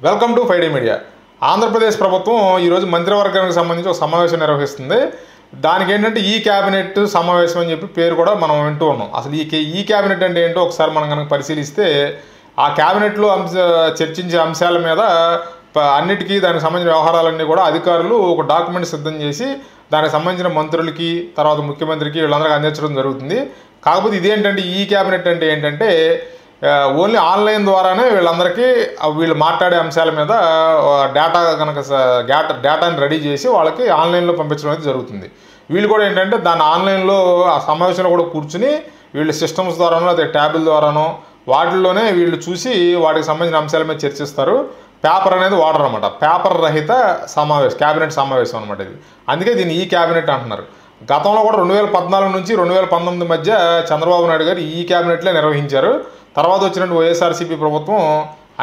Welcome to Friday media. Andhra Pradesh ప్రభుత్వం ఈరోజు మంత్రివర్గానికి సంబంధించి ఒక సమావేశం నిర్వహిస్తుంది. దానికి ఏంటంటే ఈ క్యాబినెట్ సమావేశం అని చెప్పి పేరు కూడా మనం వింటూ ఉన్నాం. అసలు ఈ క్యాబినెట్ అంటే ఏంటో ఒకసారి మనం కనుక పరిశీలిస్తే ఆ క్యాబినెట్లో చర్చించే అంశాల మీద అన్నిటికీ దానికి సంబంధించిన వ్యవహారాలన్నీ కూడా అధికారులు ఒక డాక్యుమెంట్ సిద్ధం చేసి దానికి సంబంధించిన మంత్రులకి తర్వాత ముఖ్యమంత్రికి వీళ్ళందరికీ అందించడం జరుగుతుంది. కాకపోతే ఇదేంటంటే ఈ క్యాబినెట్ అంటే ఏంటంటే ఓన్లీ ఆన్లైన్ ద్వారానే వీళ్ళందరికీ వీళ్ళు మాట్లాడే అంశాల మీద డేటాని రెడీ చేసి వాళ్ళకి ఆన్లైన్లో పంపించడం అయితే జరుగుతుంది. వీళ్ళు కూడా ఏంటంటే దాన్ని ఆన్లైన్లో ఆ సమావేశంలో కూడా కూర్చుని వీళ్ళు సిస్టమ్స్ ద్వారానో అదే ట్యాబుల ద్వారానో వాటిల్లోనే వీళ్ళు చూసి వాటికి సంబంధించిన అంశాల మీద చర్చిస్తారు. పేపర్ అనేది వాడరు అనమాట. పేపర్ రహిత సమావేశం, క్యాబినెట్ సమావేశం అనమాట ఇది. అందుకే దీన్ని ఈ క్యాబినెట్ అంటున్నారు. గతంలో కూడా 2014 నుంచి 2019 మధ్య చంద్రబాబు నాయుడు గారు ఈ క్యాబినెట్లే నిర్వహించారు. తర్వాత వచ్చినట్టు వైఎస్ఆర్సీపీ ప్రభుత్వం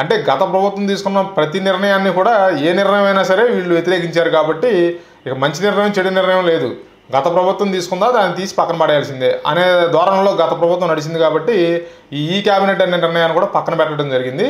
అంటే గత ప్రభుత్వం తీసుకున్న ప్రతి నిర్ణయాన్ని కూడా ఏ నిర్ణయం అయినా సరే వీళ్ళు వ్యతిరేకించారు. కాబట్టి ఇక మంచి నిర్ణయం చెడు నిర్ణయం లేదు, గత ప్రభుత్వం తీసుకుందా దాన్ని తీసి పక్కన పడేయాల్సిందే అనే ధోరణిలో గత ప్రభుత్వం నడిచింది. కాబట్టి ఈ క్యాబినెట్ అనే నిర్ణయాన్ని కూడా పక్కన పెట్టడం జరిగింది.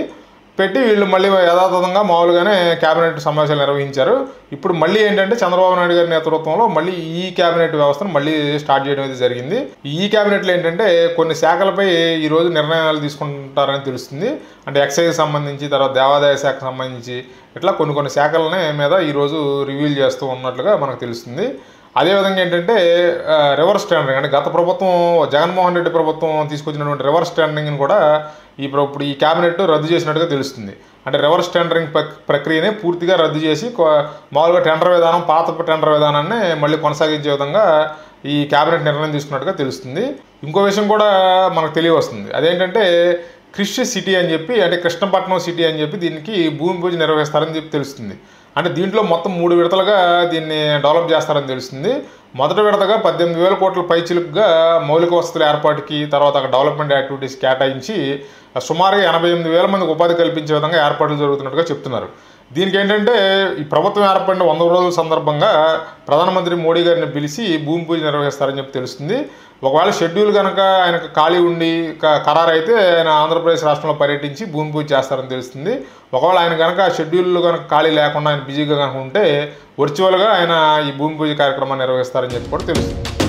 పెట్టి వీళ్ళు మళ్ళీ యథాతథంగా మామూలుగానే క్యాబినెట్ సమావేశాలు నిర్వహించారు. ఇప్పుడు మళ్ళీ ఏంటంటే చంద్రబాబు నాయుడు గారి నేతృత్వంలో మళ్ళీ ఈ క్యాబినెట్ వ్యవస్థను మళ్ళీ స్టార్ట్ చేయడం అయితే జరిగింది. ఈ క్యాబినెట్లో ఏంటంటే కొన్ని శాఖలపై ఈరోజు నిర్ణయాలు తీసుకుంటారని తెలుస్తుంది. అంటే ఎక్సైజ్ సంబంధించి, తర్వాత దేవాదాయ శాఖకు సంబంధించి ఇట్లా కొన్ని శాఖలనే మీద ఈరోజు రివ్యూలు చేస్తూ ఉన్నట్లుగా మనకు తెలుస్తుంది. అదేవిధంగా ఏంటంటే రివర్స్ టెండరింగ్ అంటే గత ప్రభుత్వం జగన్మోహన్ రెడ్డి ప్రభుత్వం తీసుకొచ్చినటువంటి రివర్స్ టెండరింగ్ని కూడా ఇప్పుడు ఈ క్యాబినెట్ రద్దు చేసినట్టుగా తెలుస్తుంది. అంటే రివర్స్ టెండరింగ్ ప్రక్రియనే పూర్తిగా రద్దు చేసి మామూలుగా టెండర్ విధానం, పాత టెండర్ విధానాన్ని మళ్ళీ కొనసాగించే విధంగా ఈ క్యాబినెట్ నిర్ణయం తీసుకున్నట్టుగా తెలుస్తుంది. ఇంకో విషయం కూడా మనకు తెలియవస్తుంది. అదేంటంటే క్రిష్ సిటీ అని చెప్పి, అంటే కృష్ణపట్నం సిటీ అని చెప్పి దీనికి భూమి పూజ నిర్వహిస్తారని చెప్పి తెలుస్తుంది. అంటే దీంట్లో మొత్తం 3 విడతలుగా దీన్ని డెవలప్ చేస్తారని తెలుస్తుంది. మొదటి విడతగా 18,000 కోట్ల పైచిలుకుగా మౌలిక వసతుల ఏర్పాటుకి, తర్వాత అక్కడ డెవలప్మెంట్ యాక్టివిటీస్ కేటాయించి సుమారుగా 88,000 మందికి ఉపాధి కల్పించే విధంగా ఏర్పాట్లు జరుగుతున్నట్టుగా చెప్తున్నారు. దీనికి ఏంటంటే ఈ ప్రభుత్వం ఏర్పడిన 100 రోజుల సందర్భంగా ప్రధానమంత్రి మోడీ గారిని పిలిచి భూమి పూజ నిర్వహిస్తారని చెప్పి తెలుస్తుంది. ఒకవేళ షెడ్యూల్ కనుక ఆయనకు ఖాళీ ఉండి ఖరారు అయితే ఆయన ఆంధ్రప్రదేశ్ రాష్ట్రంలో పర్యటించి భూమి పూజ చేస్తారని తెలుస్తుంది. ఒకవేళ ఆయన కనుక షెడ్యూల్ కనుక ఖాళీ లేకుండా ఆయన బిజీగా కనుక ఉంటే వర్చువల్గా ఆయన ఈ భూమి పూజ కార్యక్రమాన్ని నిర్వహిస్తారని చెప్పి కూడా తెలుస్తుంది.